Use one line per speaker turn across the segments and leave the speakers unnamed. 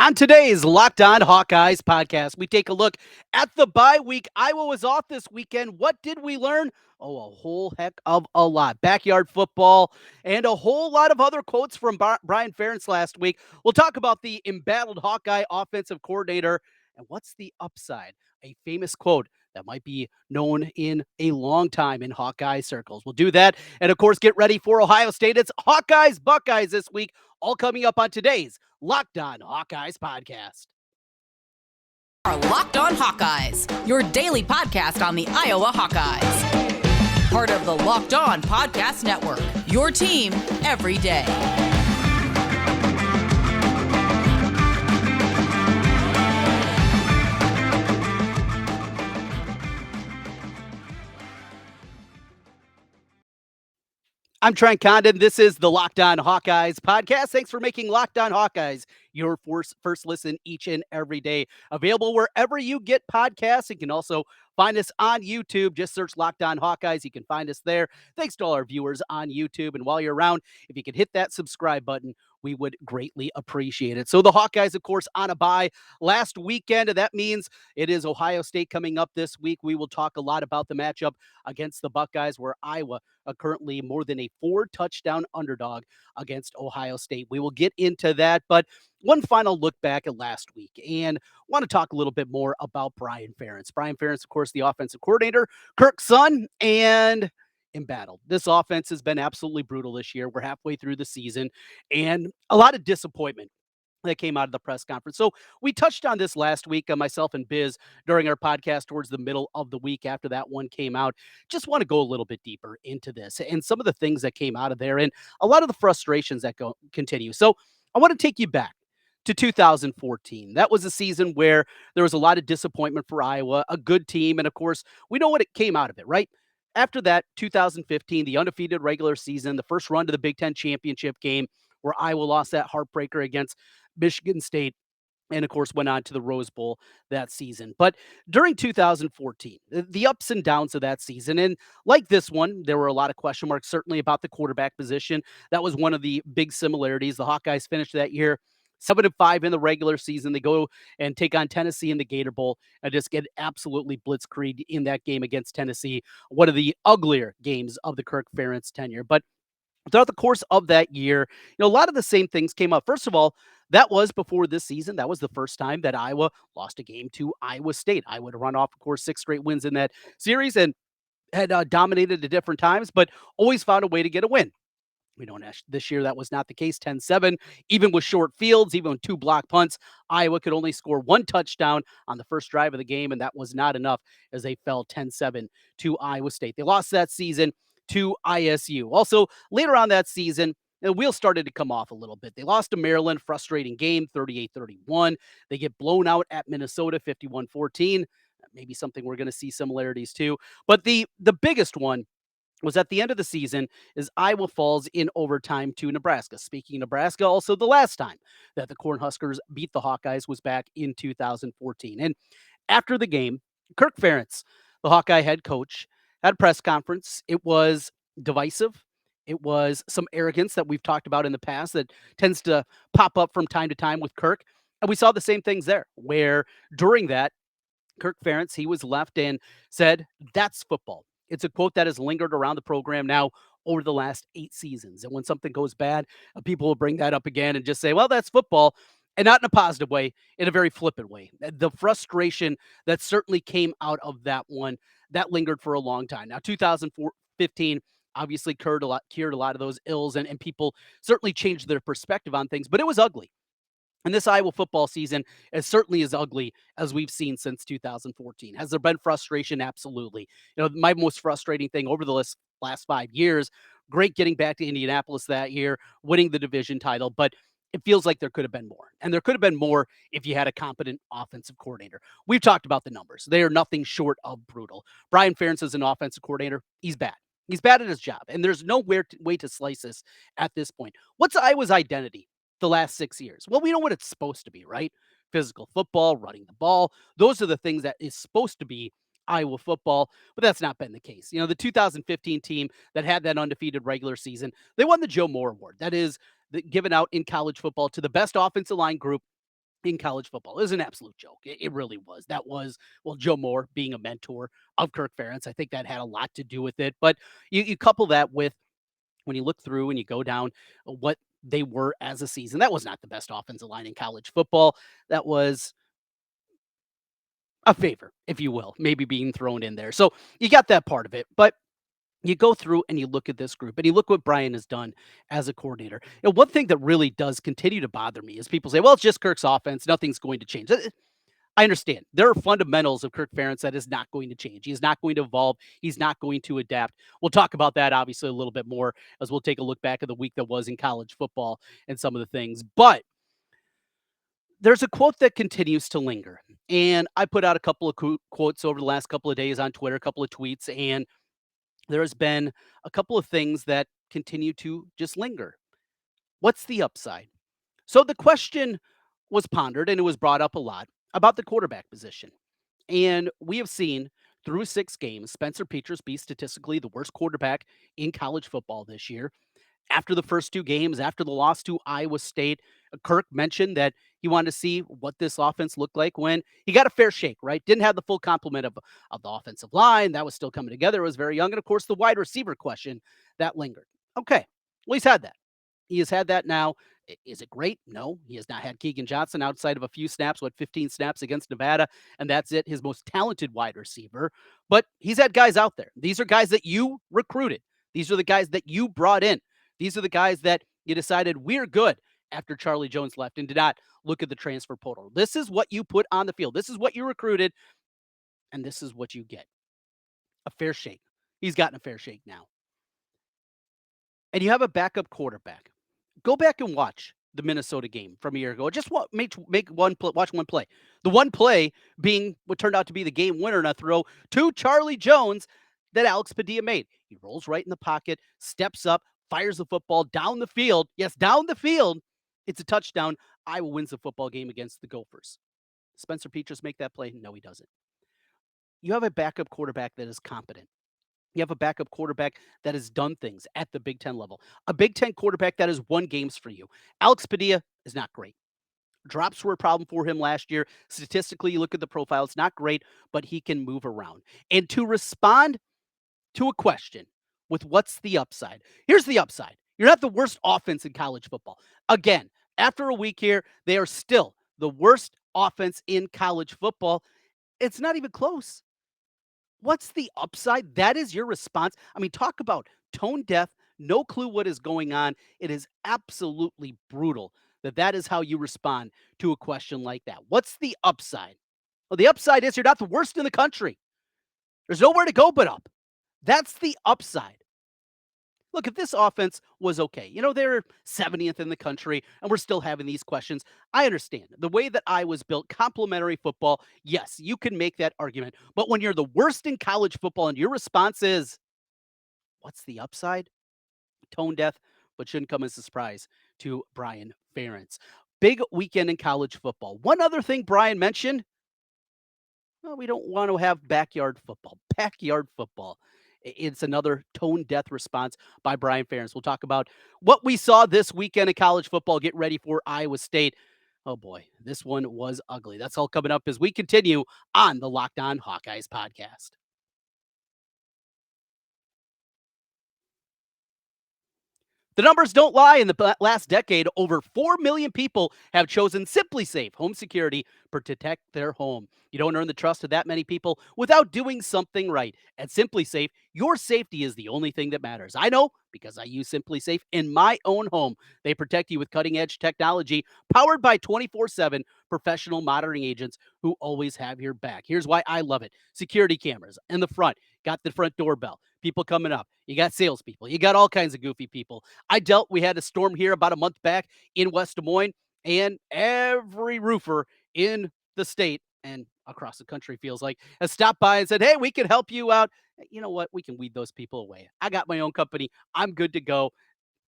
On today's Locked On Hawkeyes podcast, we take a look at the bye week. Iowa was off this weekend. What did we learn? Oh, a whole heck of a lot. Backyard football and a whole lot of other quotes from Brian Ferentz last week. We'll talk about the embattled Hawkeye offensive coordinator and what's the upside. A famous quote that might be known in a long time in Hawkeye circles. We'll do that. And of course, get ready for Ohio State. It's Hawkeyes Buckeyes this week, all coming up on today's Locked On Hawkeyes podcast.
Our Locked On Hawkeyes, your daily podcast on the Iowa Hawkeyes. Part of the Locked On Podcast Network, your team every day.
I'm Trent Condon. This is the Locked On Hawkeyes podcast. Thanks for making Locked On Hawkeyes your first listen each and every day. Available wherever you get podcasts. You can also find us on YouTube. Just search Locked On Hawkeyes. You can find us there. Thanks to all our viewers on YouTube. And while you're around, if you could hit that subscribe button, we would greatly appreciate it. So the Hawkeyes, of course, on a bye last weekend. And that means it is Ohio State coming up this week. We will talk a lot about the matchup against the Buckeyes, where Iowa are currently more than a 4-touchdown underdog against Ohio State. We will get into that, but one final look back at last week and want to talk a little bit more about Brian Ferentz. Brian Ferentz, of course, the offensive coordinator, Kirk's son, and embattled. This offense has been absolutely brutal this year. We're halfway through the season and a lot of disappointment that came out of the press conference. So we touched on this last week, myself and Biz, during our podcast towards the middle of the week after that one came out. Just want to go a little bit deeper into this and some of the things that came out of there and a lot of the frustrations that continue. So I want to take you back to 2014. That was a season where there was a lot of disappointment for Iowa, a good team, and of course, we know what it came out of it, right? After that, 2015, the undefeated regular season, the first run to the Big Ten championship game, where Iowa lost that heartbreaker against Michigan State, and of course went on to the Rose Bowl that season. But during 2014, the ups and downs of that season, and like this one, there were a lot of question marks, certainly about the quarterback position. That was one of the big similarities. The Hawkeyes finished that year 7-5 in the regular season. They go and take on Tennessee in the Gator Bowl and just get absolutely blitzkrieged in that game against Tennessee. One of the uglier games of the Kirk Ferentz tenure. But throughout the course of that year, a lot of the same things came up. First of all, that was before this season. That was the first time that Iowa lost a game to Iowa State. Iowa had run off, of course, 6 straight wins in that series and had dominated at different times, but always found a way to get a win. We know this year that was not the case. 10-7, even with short fields, even with 2 block punts, Iowa could only score 1 touchdown on the first drive of the game, and that was not enough as they fell 10-7 to Iowa State. They lost that season to ISU. Also, later on that season, the wheels started to come off a little bit. They lost to Maryland, frustrating game, 38-31. They get blown out at Minnesota, 51-14. Maybe something we're going to see similarities to. But the biggest one was at the end of the season is Iowa falls in overtime to Nebraska. Speaking of Nebraska, also the last time that the Cornhuskers beat the Hawkeyes was back in 2014. And after the game, Kirk Ferentz, the Hawkeye head coach, had a press conference. It was divisive. It was some arrogance that we've talked about in the past that tends to pop up from time to time with Kirk. And we saw the same things there, where during that, Kirk Ferentz, he was left and said, "That's football." It's a quote that has lingered around the program now over the last 8 seasons. And when something goes bad, people will bring that up again and just say, well, that's football. And not in a positive way, in a very flippant way. The frustration that certainly came out of that one, that lingered for a long time. Now, 2015 obviously cured a lot of those ills, and people certainly changed their perspective on things, but it was ugly. And this Iowa football season is certainly as ugly as we've seen since 2014. Has there been frustration? Absolutely. My most frustrating thing over the last 5 years, great getting back to Indianapolis that year, winning the division title, but it feels like there could have been more. And there could have been more if you had a competent offensive coordinator. We've talked about the numbers. They are nothing short of brutal. Brian Ferentz is an offensive coordinator. He's bad. He's bad at his job. And there's no way to slice this at this point. What's Iowa's identity the last 6 years? Well, we know what it's supposed to be, right? Physical football, running the ball. Those are the things that is supposed to be Iowa football, but that's not been the case. The 2015 team that had that undefeated regular season, they won the Joe Moore Award. That is given out in college football to the best offensive line group in college football. It was an absolute joke. It really was. That was, well, Joe Moore being a mentor of Kirk Ferentz. I think that had a lot to do with it. But you couple that with when you look through and you go down what they were as a season, that was not the best offensive line in college football. That was a favor, if you will, maybe being thrown in there. So you got that part of it. But you go through and you look at this group and you look what Brian has done as a coordinator. And one thing that really does continue to bother me is people say, well, it's just Kirk's offense. Nothing's going to change. I understand. There are fundamentals of Kirk Ferentz that is not going to change. He is not going to evolve. He's not going to adapt. We'll talk about that obviously a little bit more as we'll take a look back at the week that was in college football and some of the things. But there's a quote that continues to linger. And I put out a couple of quotes over the last couple of days on Twitter, a couple of tweets, and there has been a couple of things that continue to just linger. What's the upside? So the question was pondered and it was brought up a lot about the quarterback position. And we have seen through 6 games, Spencer Petras be statistically the worst quarterback in college football this year. After the first 2 games, after the loss to Iowa State, Kirk mentioned that he wanted to see what this offense looked like when he got a fair shake, right? Didn't have the full complement of the offensive line. That was still coming together. It was very young. And of course, the wide receiver question that lingered. Okay. Well, he's had that. He has had that now. Is it great? No, he has not had Keegan Johnson outside of a few snaps, 15 snaps against Nevada, and that's it, his most talented wide receiver. But he's had guys out there. These are guys that you recruited. These are the guys that you brought in. These are the guys that you decided we're good after Charlie Jones left and did not look at the transfer portal. This is what you put on the field. This is what you recruited, and this is what you get. A fair shake. He's gotten a fair shake now. And you have a backup quarterback. Go back and watch the Minnesota game from a year ago. Just make one play, watch one play. The one play being what turned out to be the game winner in a throw to Charlie Jones that Alex Padilla made. He rolls right in the pocket, steps up, fires the football down the field. Yes, down the field. It's a touchdown. Iowa wins the football game against the Gophers. Spencer Petras make that play? No, he doesn't. You have a backup quarterback that is competent. You have a backup quarterback that has done things at the Big Ten level. A Big Ten quarterback that has won games for you. Alex Padilla is not great. Drops were a problem for him last year. Statistically, you look at the profile, it's not great, but he can move around. And to respond to a question with what's the upside, here's the upside. You're not the worst offense in college football. Again, after a week here, they are still the worst offense in college football. It's not even close. What's the upside? That is your response. I mean, talk about tone deaf, no clue what is going on. It is absolutely brutal that is how you respond to a question like that. What's the upside? Well, the upside is you're not the worst in the country. There's nowhere to go but up. That's the upside. Look, if this offense was okay, they're 70th in the country and we're still having these questions. I understand the way that I was built, complementary football. Yes, you can make that argument. But when you're the worst in college football and your response is, what's the upside? Tone deaf, but shouldn't come as a surprise to Brian Ferentz. Big weekend in college football. One other thing Brian mentioned, well, we don't want to have backyard football. Backyard football. It's another tone deaf response by Brian Ferentz. We'll talk about what we saw this weekend in college football. Get ready for Iowa State. Oh boy, this one was ugly. That's all coming up as we continue on the Locked On Hawkeyes podcast. The numbers don't lie. In the last decade, over 4 million people have chosen SimpliSafe home security to protect their home. You don't earn the trust of that many people without doing something right. At SimpliSafe, your safety is the only thing that matters. I know because I use SimpliSafe in my own home. They protect you with cutting-edge technology powered by 24/7 professional monitoring agents who always have your back. Here's why I love it. Security cameras in the front. Got the front doorbell. People coming up. You got salespeople. You got all kinds of goofy people. We had a storm here about a month back in West Des Moines, and every roofer in the state and across the country feels like has stopped by and said, hey, we can help you out. You know what? We can weed those people away. I got my own company. I'm good to go.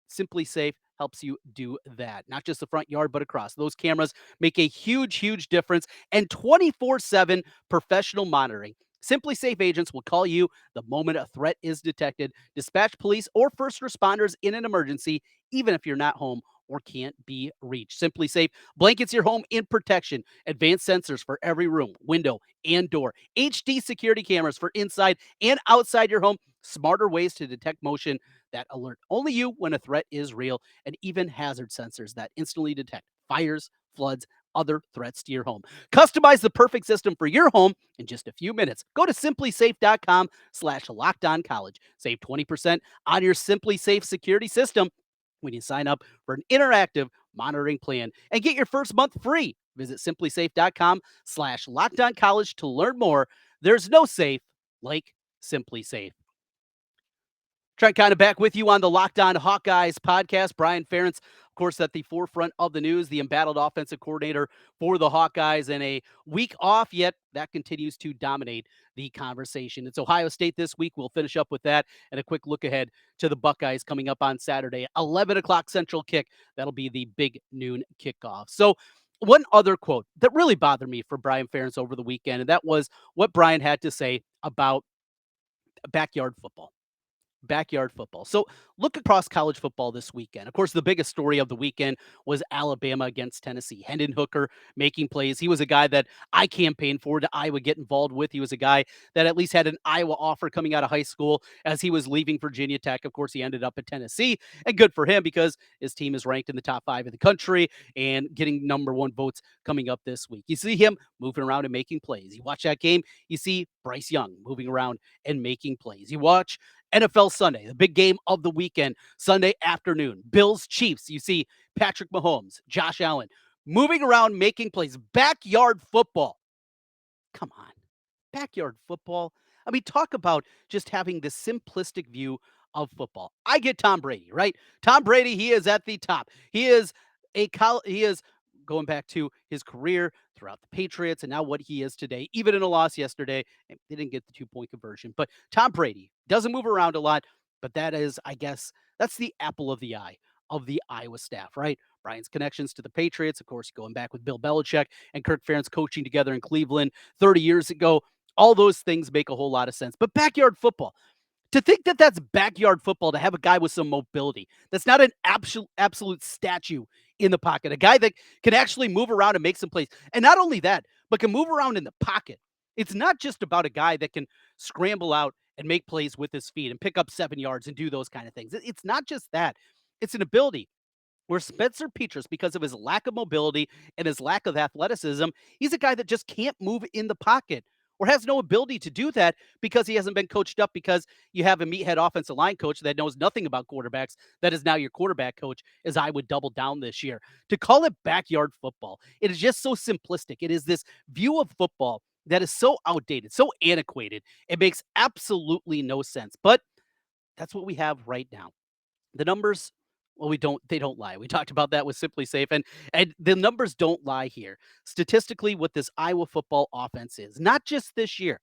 SimpliSafe helps you do that. Not just the front yard, but across. Those cameras make a huge, huge difference. And 24/7 professional monitoring. SimpliSafe agents will call you the moment a threat is detected, dispatch police or first responders in an emergency, even if you're not home or can't be reached. Simply Safe blankets your home in protection, advanced sensors for every room, window, and door, HD security cameras for inside and outside your home, smarter ways to detect motion that alert only you when a threat is real, and even hazard sensors that instantly detect fires, floods, other threats to your home. Customize the perfect system for your home in just a few minutes. Go to simplysafe.com/lockedoncollege. Save 20% on your Simply Safe security system when you sign up for an interactive monitoring plan and get your first month free. Visit simplysafe.com/lockedoncollege to learn more. There's no safe like Simply Safe. Trent Condon back with you on the Locked On Hawkeyes podcast. Brian Ferentz, of course, at the forefront of the news, the embattled offensive coordinator for the Hawkeyes, and a week off, yet that continues to dominate the conversation. It's Ohio State this week. We'll finish up with that and a quick look ahead to the Buckeyes coming up on Saturday, 11 o'clock Central kick. That'll be the big noon kickoff. So, one other quote that really bothered me for Brian Ferentz over the weekend, and that was what Brian had to say about backyard football. Backyard football. So look across college football this weekend. Of course, the biggest story of the weekend was Alabama against Tennessee. Hendon Hooker making plays. He was a guy that I campaigned for to Iowa get involved with. He was a guy that at least had an Iowa offer coming out of high school as he was leaving Virginia Tech. Of course, he ended up at Tennessee, and good for him because his team is ranked in the top 5 of the country and getting #1 votes coming up this week. You see him moving around and making plays. You watch that game, you see Bryce Young moving around and making plays. You watch NFL Sunday, the big game of the weekend, Sunday afternoon. Bills, Chiefs. You see Patrick Mahomes, Josh Allen moving around, making plays. Backyard football. Come on. Backyard football. I mean, talk about just having this simplistic view of football. I get Tom Brady, right? Tom Brady, he is at the top. He is going back to his career throughout the Patriots and now what he is today, even in a loss yesterday. They didn't get the 2-point conversion, but Tom Brady doesn't move around a lot, but that is, I guess, that's the apple of the eye of the Iowa staff, right? Brian's connections to the Patriots, of course, going back with Bill Belichick and Kirk Ferentz coaching together in Cleveland 30 years ago. All those things make a whole lot of sense. But backyard football, to think that that's backyard football, to have a guy with some mobility, that's not an absolute statue in the pocket, a guy that can actually move around and make some plays. And not only that, but can move around in the pocket. It's not just about a guy that can scramble out and make plays with his feet and pick up 7 yards and do those kind of things. It's not just that. It's an ability where Spencer Petras, because of his lack of mobility and his lack of athleticism, he's a guy that just can't move in the pocket or has no ability to do that because he hasn't been coached up, because you have a meathead offensive line coach that knows nothing about quarterbacks that is now your quarterback coach, as I would double down this year. To call it backyard football, it is just so simplistic. It is this view of football that is so outdated, so antiquated. It makes absolutely no sense. But that's what we have right now. The numbers, well, they don't lie. We talked about that with Simply Safe, and the numbers don't lie here. Statistically, what this Iowa football offense is, not just this year,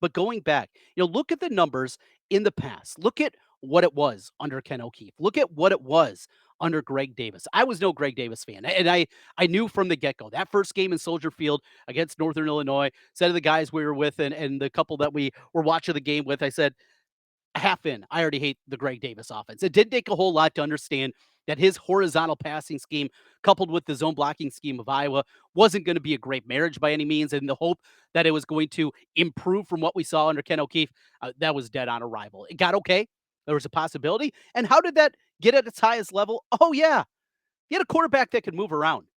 but going back, look at the numbers in the past. Look at what it was under Ken O'Keefe. Look at what it was under Greg Davis. I was no Greg Davis fan, and I knew from the get-go, that first game in Soldier Field against Northern Illinois, said to the guys we were with and the couple that we were watching the game with, I said, half in, I already hate the Greg Davis offense. It didn't take a whole lot to understand that his horizontal passing scheme, coupled with the zone blocking scheme of Iowa, wasn't going to be a great marriage by any means. And the hope that it was going to improve from what we saw under Ken O'Keefe, that was dead on arrival. It got okay. There was a possibility. And how did that get at its highest level? Oh, yeah. He had a quarterback that could move around.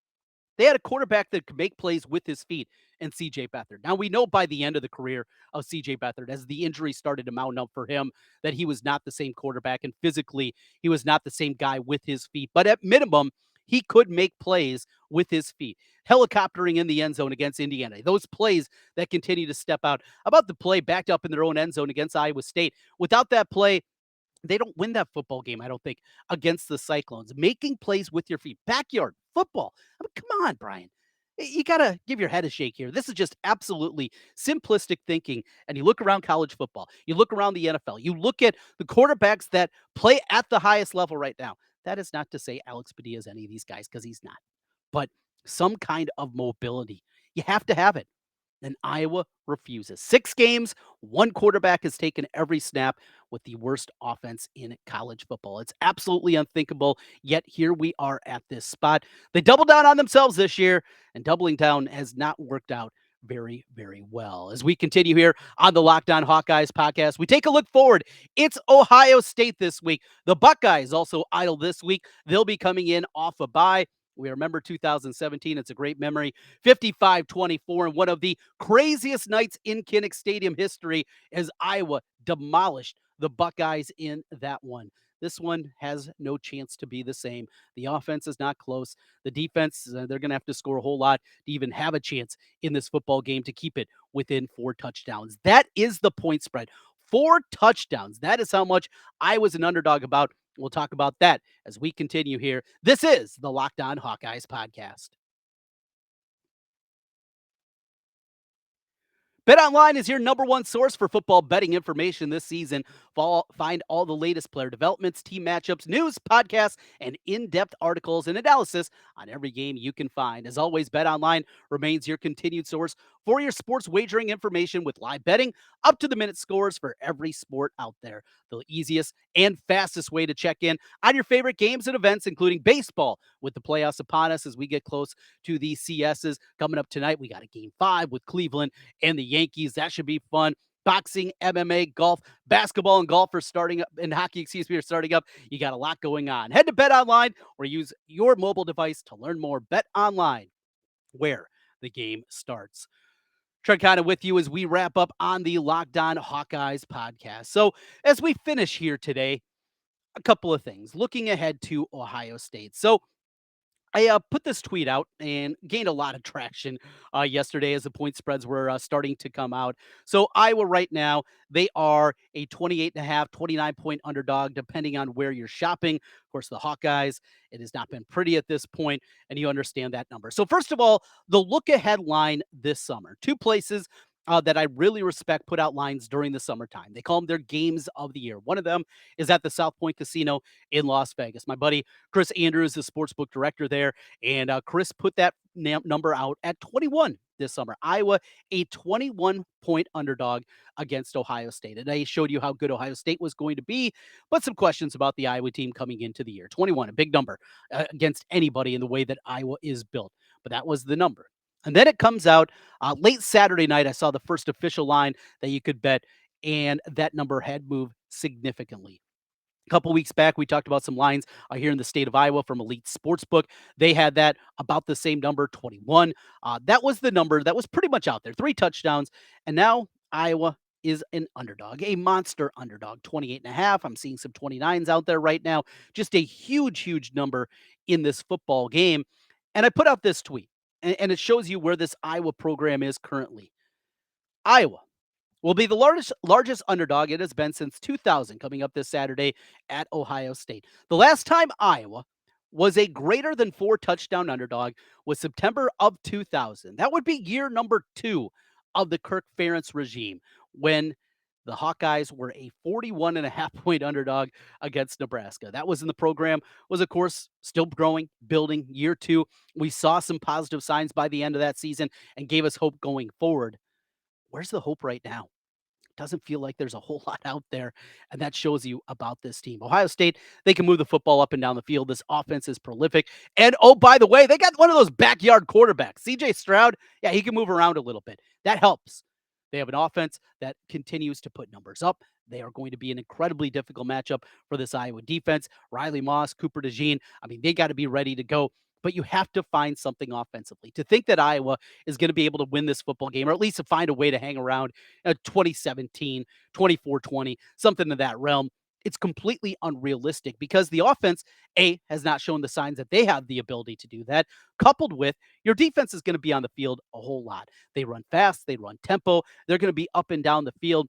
They had a quarterback that could make plays with his feet, and C.J. Beathard. Now, we know by the end of the career of C.J. Beathard, as the injury started to mount up for him, that he was not the same quarterback, and physically, he was not the same guy with his feet. But at minimum, he could make plays with his feet. Helicoptering in the end zone against Indiana. Those plays that continue to step out. About the play backed up in their own end zone against Iowa State. Without that play, they don't win that football game, I don't think, against the Cyclones. Making plays with your feet. Backyard football. I mean, come on, Brian. You got to give your head a shake here. This is just absolutely simplistic thinking. And you look around college football, you look around the NFL, you look at the quarterbacks that play at the highest level right now. That is not to say Alex Padilla is any of these guys, because he's not. But some kind of mobility. You have to have it. and Iowa refuses. 6 games, one quarterback has taken every snap with the worst offense in college football. It's absolutely unthinkable, yet here we are at this spot. They doubled down on themselves this year, and doubling down has not worked out very, very well. As we continue here on the Locked On Hawkeyes podcast, we take a look forward. It's Ohio State this week. The Buckeyes also idle this week. They'll be coming in off a bye. We remember 2017. It's a great memory. 55-24, and one of the craziest nights in Kinnick Stadium history as Iowa demolished the Buckeyes in that one. This one has no chance to be the same. The offense is not close. The defense, they're going to have to score a whole lot to even have a chance in this football game to keep it within 4 touchdowns. That is the point spread. 4 touchdowns. That is how much I was an underdog about. We'll talk about that as we continue here. This is the Locked On Hawkeyes podcast. BetOnline is your number one source for football betting information this season. Find all the latest player developments, team matchups, news, podcasts, and in-depth articles and analysis on every game you can find. As always, BetOnline remains your continued source for your sports wagering information with live betting, up-to-the-minute scores for every sport out there. The easiest and fastest way to check in on your favorite games and events, including baseball, with the playoffs upon us as we get close to the CSs. Coming up tonight, we got a Game 5 with Cleveland and the Yankees. That should be fun. Boxing, MMA, golf, basketball, and golf are starting up, and hockey, are starting up. You got a lot going on. Head to BetOnline or use your mobile device to learn more. BetOnline, where the game starts. Trent Condon with you as we wrap up on the Locked On Hawkeyes podcast. So as we finish here today, a couple of things. Looking ahead to Ohio State. So I put this tweet out and gained a lot of traction yesterday as the point spreads were starting to come out. So Iowa right now, they are a 28.5, 29-point underdog, depending on where you're shopping. Of course, the Hawkeyes, it has not been pretty at this point, and you understand that number. So first of all, the look-ahead line this summer. 2 places that I really respect put out lines during the summertime. They call them their games of the year. One of them is at the South Point Casino in Las Vegas. My buddy Chris Andrews, the sportsbook director there, and Chris put that number out at 21 this summer. Iowa, a 21-point underdog against Ohio State. And I showed you how good Ohio State was going to be, but some questions about the Iowa team coming into the year. 21, a big number against anybody in the way that Iowa is built. But that was the number. And then it comes out late Saturday night. I saw the first official line that you could bet, and that number had moved significantly. A couple weeks back, we talked about some lines here in the state of Iowa from Elite Sportsbook. They had that about the same number, 21. That was the number that was pretty much out there, 3 touchdowns. And now Iowa is an underdog, a monster underdog, 28.5. I'm seeing some 29s out there right now. Just a huge, huge number in this football game. And I put out this tweet, and it shows you where this Iowa program is currently. Iowa will be the largest underdog it has been since 2000, coming up this Saturday at Ohio State. The last time Iowa was a greater than 4 touchdown underdog was September of 2000. That would be year number 2 of the Kirk Ferentz regime, when the Hawkeyes were a 41.5-point underdog against Nebraska. That was in the program, was of course still growing, building. Year 2, we saw some positive signs by the end of that season and gave us hope going forward. Where's the hope right now? Doesn't feel like there's a whole lot out there, and that shows you about this team. Ohio State, they can move the football up and down the field. This offense is prolific. And oh, by the way, they got one of those backyard quarterbacks. CJ Stroud, yeah, he can move around a little bit. That helps. They have an offense that continues to put numbers up. They are going to be an incredibly difficult matchup for this Iowa defense. Riley Moss, Cooper DeJean, I mean, they got to be ready to go. But you have to find something offensively. To think that Iowa is going to be able to win this football game, or at least to find a way to hang around 2017, 24-20, something in that realm, it's completely unrealistic because the offense, A, has not shown the signs that they have the ability to do that, coupled with your defense is going to be on the field a whole lot. They run fast, they run tempo, they're going to be up and down the field.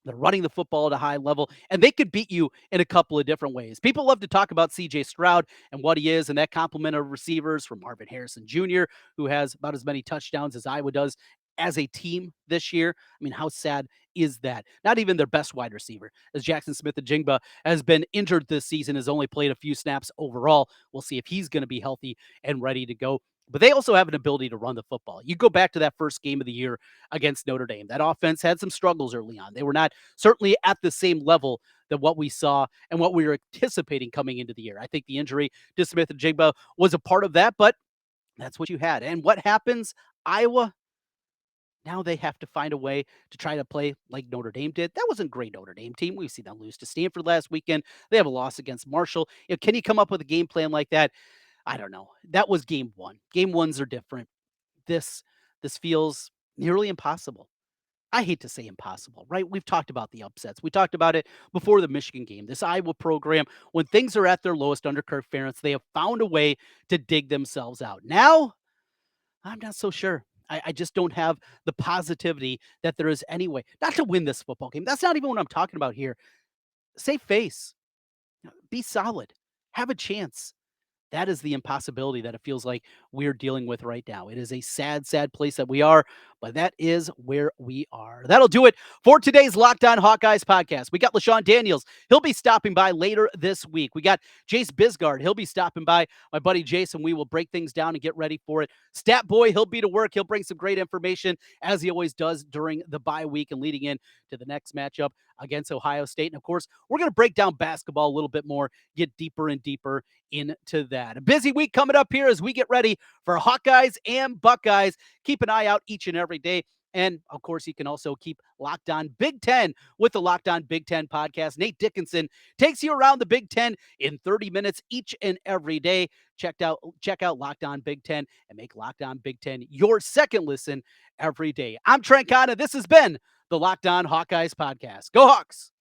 They're running the football at a high level, and they could beat you in a couple of different ways. People love to talk about C.J. Stroud and what he is, and that complement of receivers from Marvin Harrison Jr., who has about as many touchdowns as Iowa does as a team this year. I mean, how sad is that? Not even their best wide receiver, as Jackson Smith-Njigba has been injured this season, has only played a few snaps overall. We'll see if he's going to be healthy and ready to go. but they also have an ability to run the football. You go back to that first game of the year against Notre Dame. That offense had some struggles early on. They were not certainly at the same level that what we saw and what we were anticipating coming into the year. I think the injury to Smith and Jigba was a part of that, but that's what you had. And what happens? Iowa, now they have to find a way to try to play like Notre Dame did. That wasn't a great Notre Dame team. We've seen them lose to Stanford last weekend. They have a loss against Marshall. Can you come up with a game plan like that? I don't know. That was game one. Game ones are different. This this feels nearly impossible. I hate to say impossible, right? We've talked about the upsets. We talked about it before the Michigan game. This Iowa program, when things are at their lowest under Kirk Ferentz, they have found a way to dig themselves out. Now, I'm not so sure. I just don't have the positivity that there is anyway. Not to win this football game. That's not even what I'm talking about here. Save face. Be solid. Have a chance. That is the impossibility that it feels like we're dealing with right now. It is a sad, sad place that we are, but that is where we are. That'll do it for today's Locked On Hawkeyes podcast. We got LaShawn Daniels. He'll be stopping by later this week. We got Jace Bisgard. He'll be stopping by. My buddy Jason, we will break things down and get ready for it. Stat Boy, he'll be to work. He'll bring some great information, as he always does during the bye week and leading in to the next matchup against Ohio State. And of course, we're going to break down basketball a little bit more, get deeper and deeper into that. A busy week coming up here as we get ready for Hawkeyes and Buckeyes. Keep an eye out each and every day. And of course, you can also keep Locked On Big Ten with the Locked On Big Ten podcast. Nate Dickinson takes you around the Big Ten in 30 minutes each and every day. Check out Locked On Big Ten and make Locked On Big Ten your second listen every day. I'm Trent Condon. This has been the Locked On Hawkeyes podcast. Go Hawks!